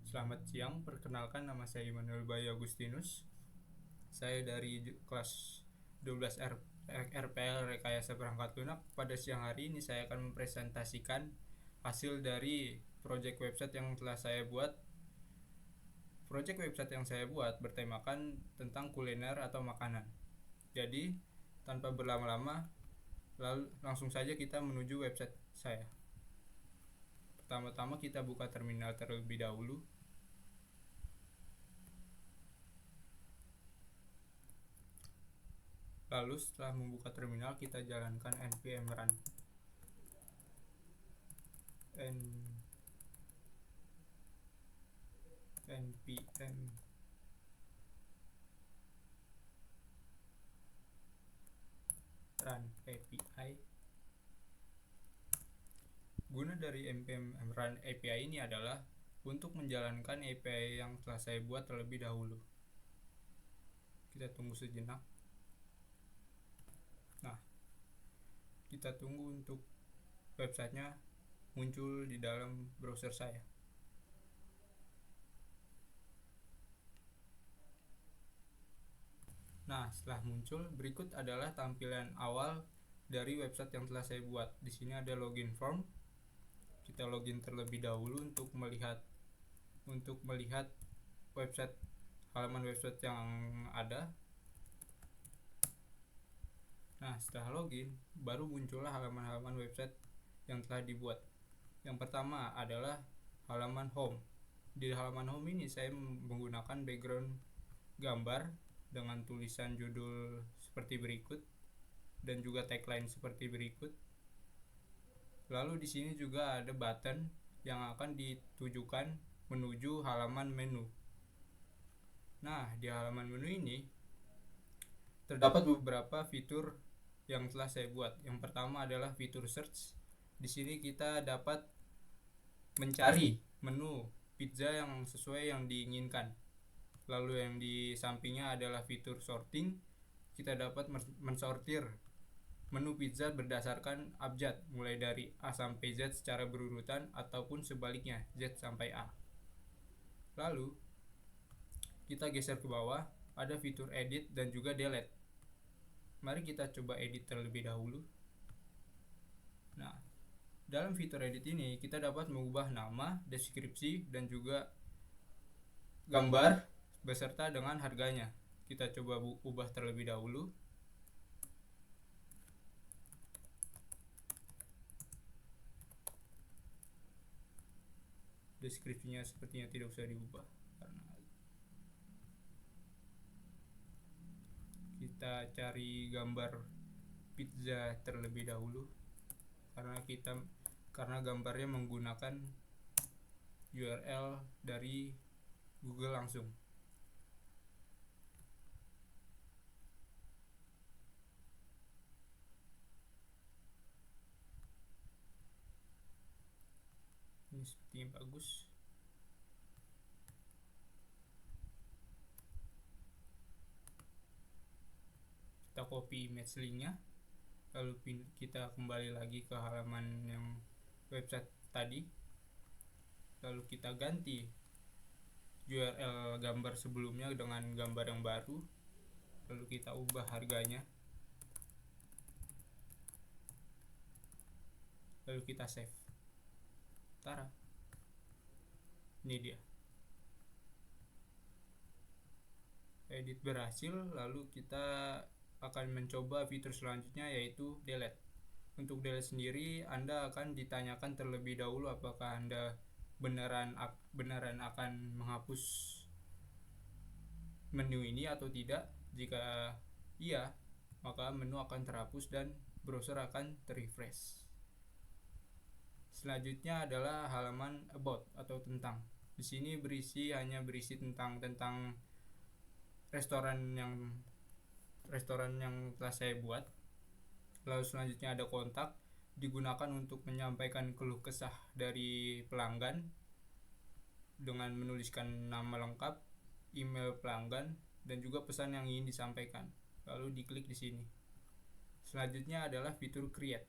Selamat siang, perkenalkan nama saya Immanuel Bayu Agustinus. Saya dari kelas 12 RPL Rekayasa Perangkat Lunak. Pada siang hari ini saya akan mempresentasikan hasil dari project website yang telah saya buat. Project website yang saya buat bertemakan tentang kuliner atau makanan. Jadi, tanpa berlama-lama, langsung saja kita menuju website saya. Pertama-tama kita buka terminal terlebih dahulu. Lalu setelah membuka terminal, kita jalankan npm run npm run API. Guna dari npm run API ini adalah untuk menjalankan API yang telah saya buat terlebih dahulu. Kita tunggu sejenak. Nah, kita tunggu untuk websitenya muncul di dalam browser saya. Nah, setelah muncul, berikut adalah tampilan awal dari website yang telah saya buat. Di sini ada login form. Kita login terlebih dahulu untuk melihat halaman website yang ada. Nah, setelah login, baru muncullah halaman-halaman website yang telah dibuat. Yang pertama adalah halaman home. Di halaman home ini saya menggunakan background gambar dengan tulisan judul seperti berikut dan juga tagline seperti berikut. Lalu di sini juga ada button yang akan ditujukan menuju halaman menu. Nah, di halaman menu ini terdapat beberapa fitur yang telah saya buat. Yang pertama adalah fitur search. Di sini kita dapat mencari menu pizza yang sesuai yang diinginkan. Lalu yang di sampingnya adalah fitur sorting. Kita dapat mensortir menu pizza berdasarkan abjad, mulai dari A sampai Z secara berurutan ataupun sebaliknya, Z sampai A. Lalu kita geser ke bawah, ada fitur edit dan juga delete. Mari kita coba edit terlebih dahulu. Nah, dalam fitur edit ini kita dapat mengubah nama, deskripsi, dan juga gambar beserta dengan harganya. Kita coba ubah terlebih dahulu. Deskripsinya sepertinya tidak usah diubah karena kita cari gambar pizza terlebih dahulu karena gambarnya menggunakan URL dari Google langsung. Ini sepertinya bagus. Kita copy image linknya, lalu kita kembali lagi ke halaman yang website tadi, lalu kita ganti URL gambar sebelumnya dengan gambar yang baru, lalu kita ubah harganya, lalu kita save. Tara, ini dia, edit berhasil. Lalu kita akan mencoba fitur selanjutnya, yaitu delete. Untuk delete sendiri, Anda akan ditanyakan terlebih dahulu apakah Anda beneran akan menghapus menu ini atau tidak. Jika iya, maka menu akan terhapus dan browser akan terrefresh. Selanjutnya adalah halaman about atau tentang. Di sini hanya berisi tentang restoran yang telah saya buat. Lalu selanjutnya ada kontak, digunakan untuk menyampaikan keluh kesah dari pelanggan dengan menuliskan nama lengkap, email pelanggan, dan juga pesan yang ingin disampaikan. Lalu diklik di sini. Selanjutnya adalah fitur create.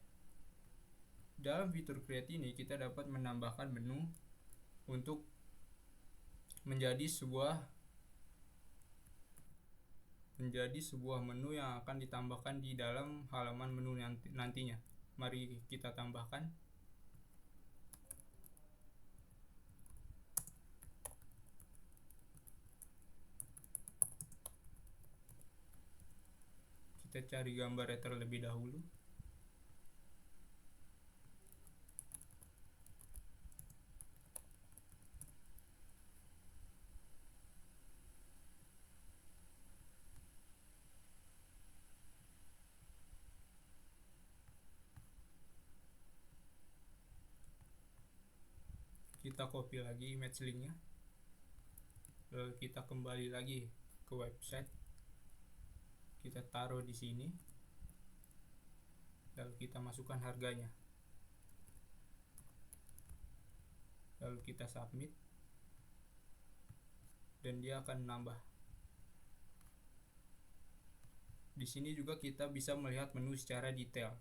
Dalam fitur create ini kita dapat menambahkan menu untuk menjadi sebuah menu yang akan ditambahkan di dalam halaman menu nantinya. Mari kita tambahkan. Kita cari gambarnya terlebih dahulu. Kita copy lagi image linknya, lalu kita kembali lagi ke website, kita taruh di sini, lalu kita masukkan harganya, lalu kita submit, dan dia akan nambah. Di sini juga kita bisa melihat menu secara detail,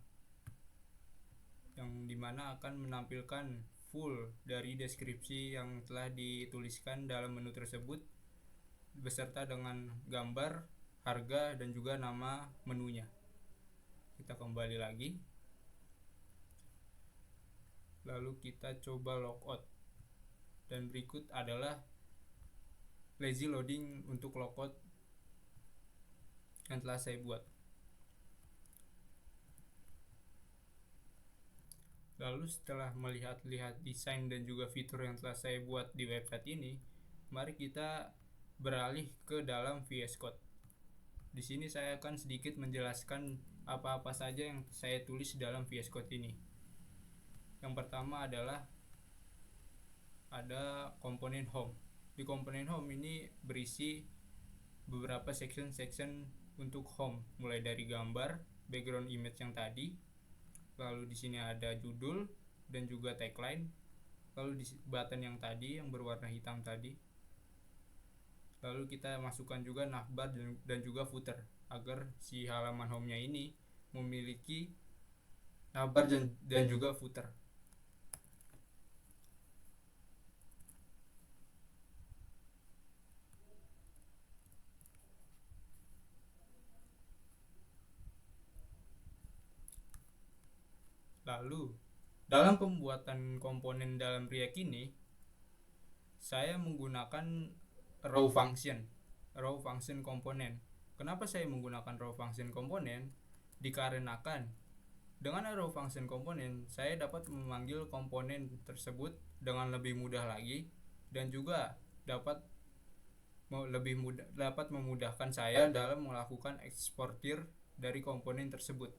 yang dimana akan menampilkan full dari deskripsi yang telah dituliskan dalam menu tersebut beserta dengan gambar, harga, dan juga nama menunya. Kita kembali lagi, lalu kita coba logout, dan berikut adalah lazy loading untuk logout yang telah saya buat. Lalu setelah melihat-lihat desain dan juga fitur yang telah saya buat di website ini, mari kita beralih ke dalam VS Code. Di sini saya akan sedikit menjelaskan apa-apa saja yang saya tulis dalam VS Code ini. Yang pertama adalah ada komponen home. Di komponen home ini berisi beberapa section untuk home, mulai dari gambar, background image yang tadi, lalu di sini ada judul dan juga tagline, lalu di button yang tadi yang berwarna hitam tadi, lalu kita masukkan juga navbar dan juga footer agar si halaman home-nya ini memiliki navbar dan juga footer. Lalu dalam pembuatan komponen dalam React ini, saya menggunakan raw function komponen. Kenapa saya menggunakan raw function komponen? Dikarenakan dengan raw function komponen, saya dapat memanggil komponen tersebut dengan lebih mudah lagi, dan juga dapat memudahkan saya dalam melakukan eksportir dari komponen tersebut.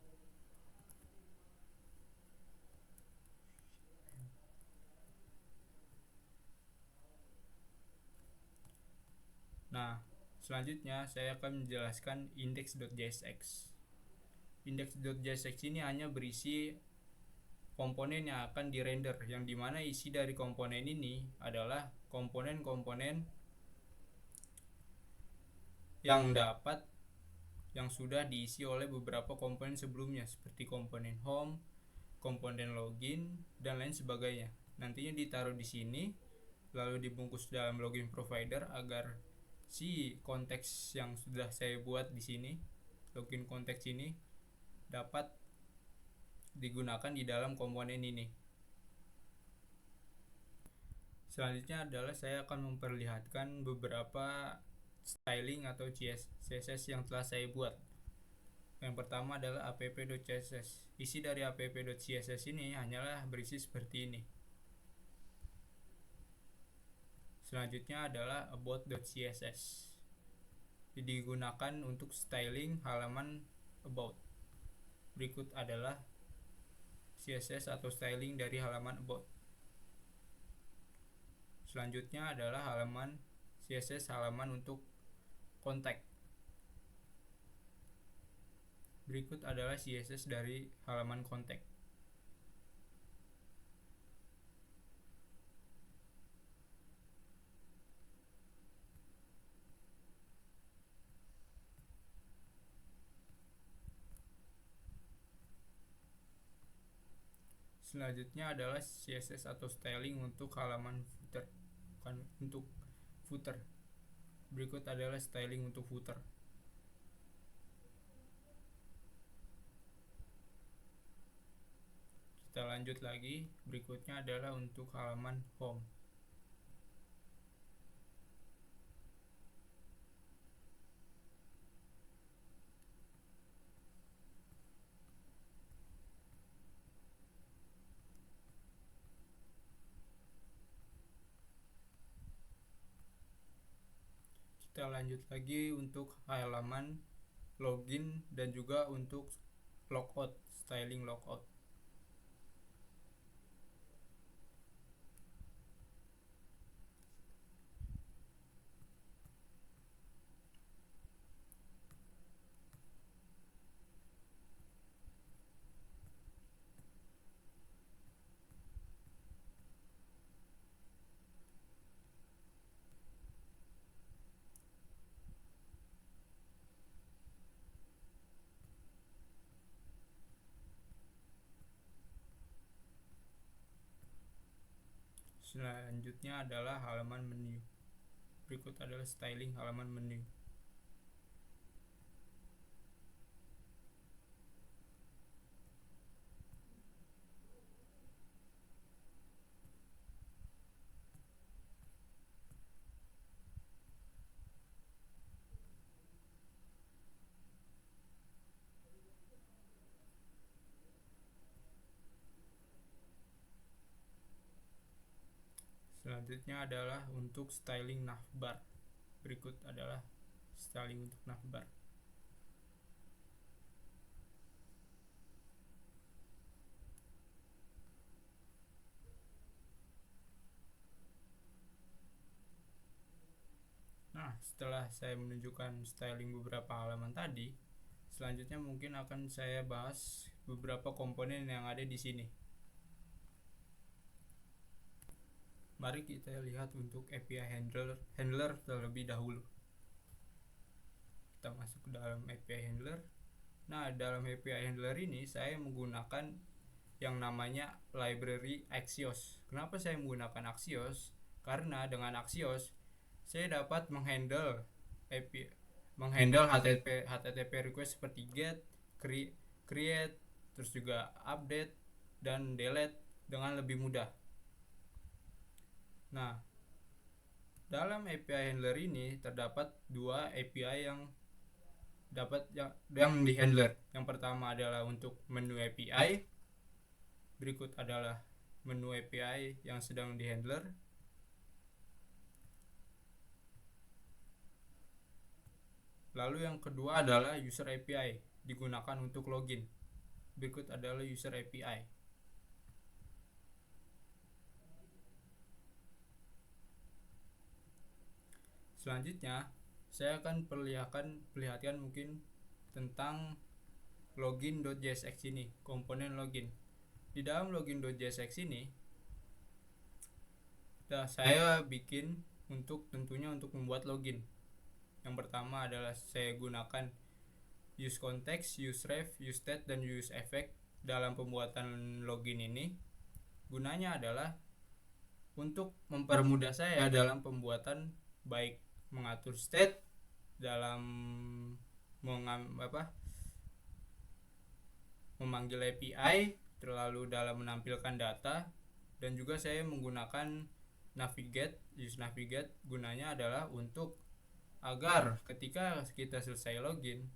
Nah, selanjutnya saya akan menjelaskan index.jsx. Index.jsx ini hanya berisi komponen yang akan dirender, yang dimana isi dari komponen ini adalah komponen-komponen yang sudah diisi oleh beberapa komponen sebelumnya, seperti komponen home, komponen login, dan lain sebagainya. Nantinya ditaruh di sini, lalu dibungkus dalam login provider agar si konteks yang sudah saya buat di sini, login konteks ini, dapat digunakan di dalam komponen ini. Selanjutnya adalah saya akan memperlihatkan beberapa styling atau CSS yang telah saya buat. Yang pertama adalah app.css. Isi dari app.css ini hanyalah berisi seperti ini. Selanjutnya adalah about.css. Digunakan untuk styling halaman about. Berikut adalah CSS atau styling dari halaman about. Selanjutnya adalah halaman CSS halaman untuk kontak. Berikut adalah CSS dari halaman kontak. Selanjutnya adalah CSS atau styling untuk halaman footer. Bukan untuk footer. Berikut adalah styling untuk footer. Kita lanjut lagi, berikutnya adalah untuk halaman home. Kita lanjut lagi untuk halaman login dan juga untuk logout, styling logout. Selanjutnya adalah halaman menu. Berikut adalah styling halaman menu. Selanjutnya adalah untuk styling navbar. Berikut adalah styling untuk navbar. Nah, setelah saya menunjukkan styling beberapa halaman tadi, selanjutnya mungkin akan saya bahas beberapa komponen yang ada di sini. Mari kita lihat untuk API handler terlebih dahulu. Kita masuk ke dalam API handler. Nah, dalam API handler ini saya menggunakan yang namanya library Axios. Kenapa saya menggunakan Axios? Karena dengan Axios saya dapat menghandle HTTP request seperti get, create, terus juga update dan delete dengan lebih mudah. Nah, dalam API handler ini terdapat dua API yang di handler. Yang pertama adalah untuk menu API. Berikut adalah menu API yang sedang di handler. Lalu yang kedua adalah user API, digunakan untuk login. Berikut adalah user API. Selanjutnya, saya akan perlihatkan mungkin tentang login.jsx ini, komponen login. Di dalam login.jsx ini, saya bikin tentunya untuk membuat login. Yang pertama adalah saya gunakan use context, use ref, use state, dan use effect dalam pembuatan login ini. Gunanya adalah untuk mempermudah saya dalam pembuatan, baik mengatur state dalam memanggil API, terlalu dalam menampilkan data, dan juga saya menggunakan use navigate. Gunanya adalah untuk agar ketika kita selesai login,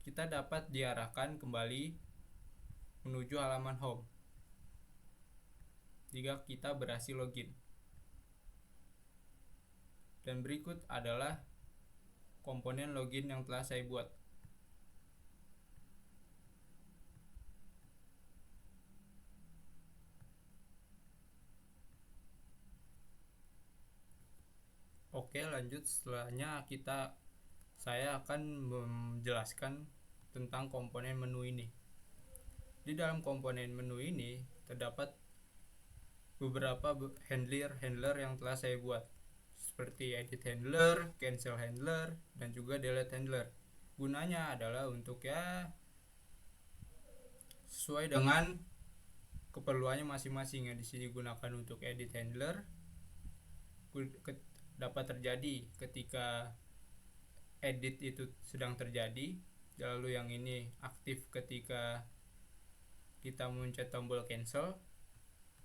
kita dapat diarahkan kembali menuju halaman home jika kita berhasil login. Dan berikut adalah komponen login yang telah saya buat. Oke, lanjut. Setelahnya saya akan menjelaskan tentang komponen menu ini. Di dalam komponen menu ini terdapat beberapa handler yang telah saya buat, seperti edit handler, cancel handler, dan juga delete handler. Gunanya adalah untuk sesuai dengan keperluannya masing-masing. Di sini gunakan untuk edit handler. dapat terjadi ketika edit itu sedang terjadi, lalu yang ini aktif ketika kita mencet tombol cancel,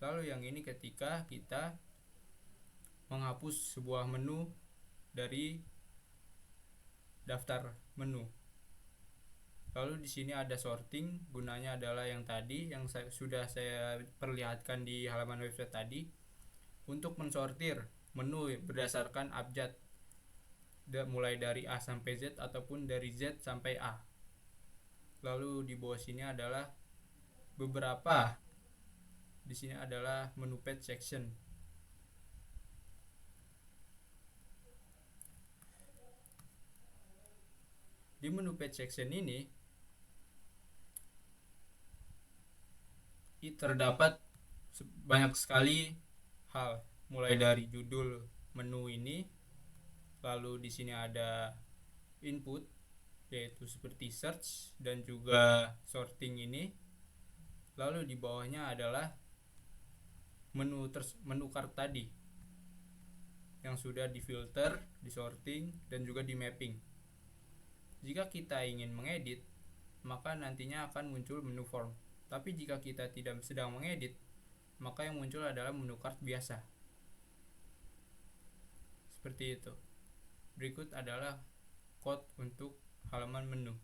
lalu yang ini ketika kita menghapus sebuah menu dari daftar menu. Lalu di sini ada sorting, gunanya adalah yang tadi yang sudah saya perlihatkan di halaman website tadi, untuk mensortir menu berdasarkan abjad, mulai dari A sampai Z ataupun dari Z sampai A. Lalu di bawah sini adalah beberapa, di sini adalah menu page section. Di menu page section ini terdapat banyak sekali hal, mulai dari judul menu ini, lalu di sini ada input yaitu seperti search dan juga sorting ini. Lalu di bawahnya adalah menu card tadi yang sudah difilter, disorting dan juga di mapping. Jika kita ingin mengedit, maka nantinya akan muncul menu form. Tapi jika kita tidak sedang mengedit, maka yang muncul adalah menu card biasa. Seperti itu. Berikut adalah code untuk halaman menu.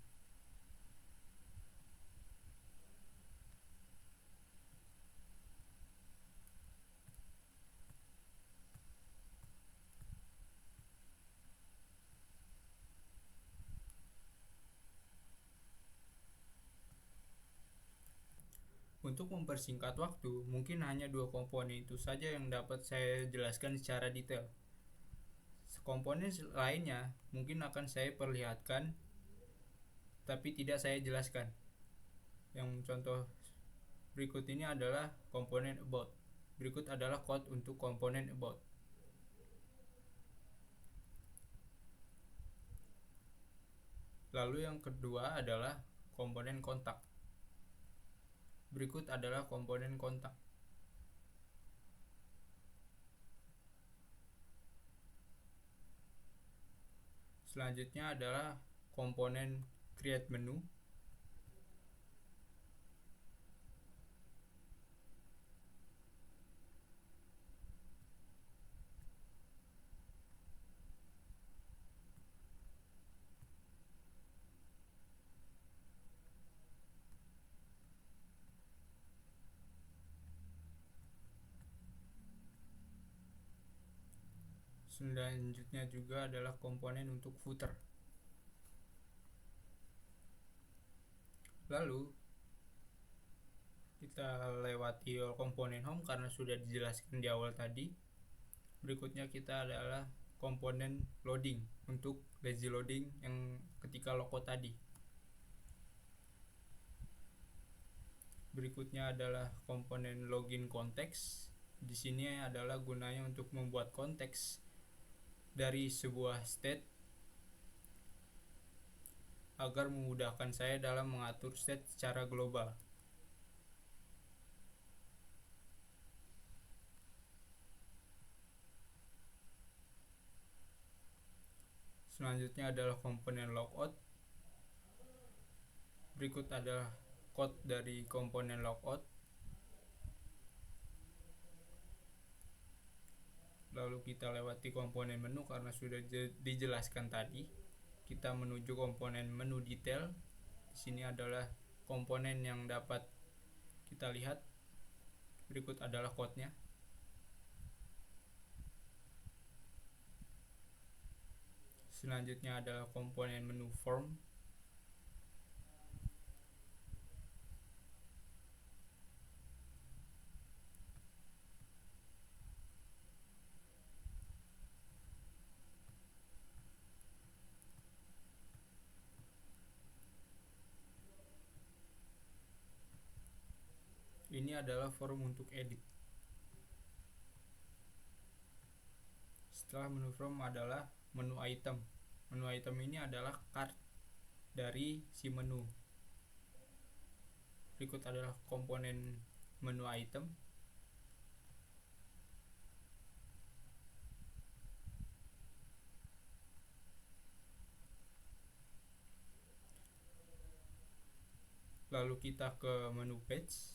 Untuk mempersingkat waktu, mungkin hanya dua komponen itu saja yang dapat saya jelaskan secara detail. Komponen lainnya mungkin akan saya perlihatkan, tapi tidak saya jelaskan. Yang contoh berikut ini adalah komponen about. Berikut adalah code untuk komponen about. Lalu yang kedua adalah komponen kontak. Berikut adalah komponen kontak. Selanjutnya adalah komponen create menu. Selanjutnya juga adalah komponen untuk footer. Lalu kita lewati komponen home karena sudah dijelaskan di awal tadi. Berikutnya kita adalah komponen loading untuk lazy loading yang ketika logo tadi. Berikutnya adalah komponen login konteks. Di sini adalah gunanya untuk membuat konteks dari sebuah state agar memudahkan saya dalam mengatur state secara global. Selanjutnya adalah komponen logout. Berikut adalah code dari komponen logout. Lalu kita lewati komponen menu karena sudah dijelaskan tadi. Kita menuju komponen menu detail. Di sini adalah komponen yang dapat kita lihat. Berikut adalah code-nya. Selanjutnya adalah komponen menu form. Ini adalah form untuk edit. Setelah menu form adalah menu item. Menu item ini adalah card dari si menu. Berikut adalah komponen menu item. Lalu kita ke menu page.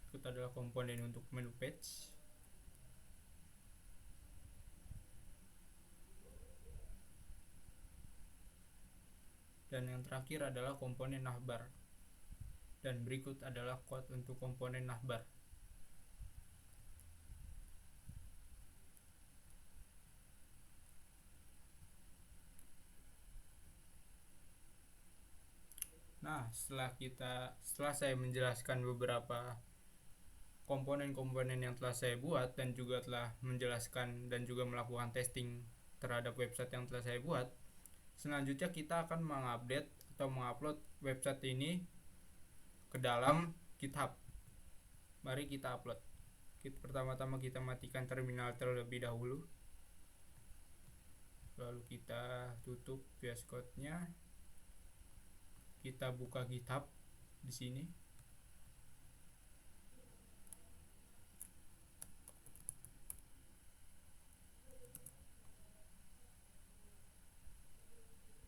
Itu adalah komponen untuk menu page. Dan yang terakhir adalah komponen navbar. Dan berikut adalah code untuk komponen navbar. Nah, setelah saya menjelaskan beberapa komponen-komponen yang telah saya buat dan juga telah menjelaskan dan juga melakukan testing terhadap website yang telah saya buat, selanjutnya kita akan mengupdate atau mengupload website ini ke dalam GitHub. Mari kita upload. Pertama-tama kita matikan terminal terlebih dahulu. Lalu kita tutup VS Code-nya. Kita buka GitHub di sini.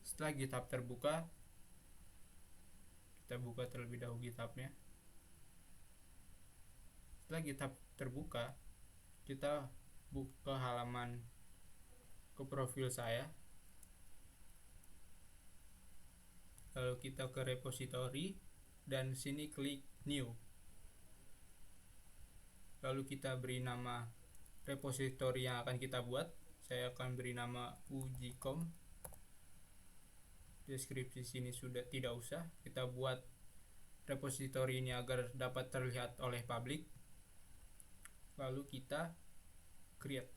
Setelah GitHub terbuka, kita buka terlebih dahulu GitHub-nya. Setelah GitHub terbuka, kita buka halaman ke profil saya. Lalu kita ke repository dan sini klik new. Lalu kita beri nama repository yang akan kita buat. Saya akan beri nama ujicom. Deskripsi sini sudah tidak usah. Kita buat repository ini agar dapat terlihat oleh publik. Lalu kita create.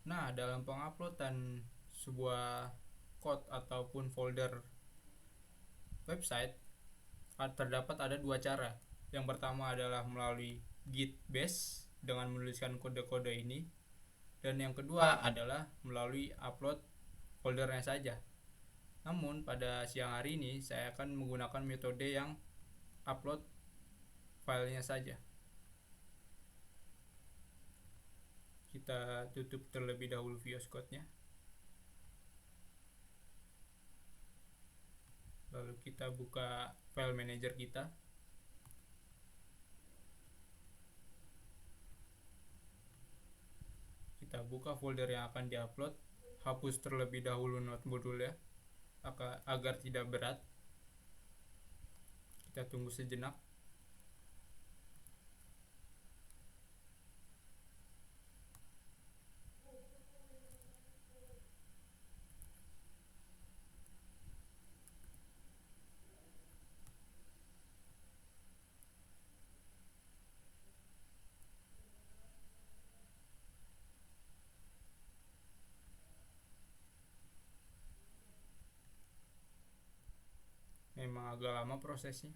Nah, dalam penguploadan sebuah code ataupun folder website terdapat ada dua cara. Yang pertama adalah melalui git bash dengan menuliskan kode-kode ini, dan yang kedua adalah melalui upload foldernya saja. Namun pada siang hari ini saya akan menggunakan metode yang upload filenya saja. Kita tutup terlebih dahulu VS Code-nya. Lalu kita buka file manager kita. Kita buka folder yang akan diupload. Hapus terlebih dahulu node modulnya agar tidak berat. Kita tunggu sejenak. Memang agak lama prosesnya.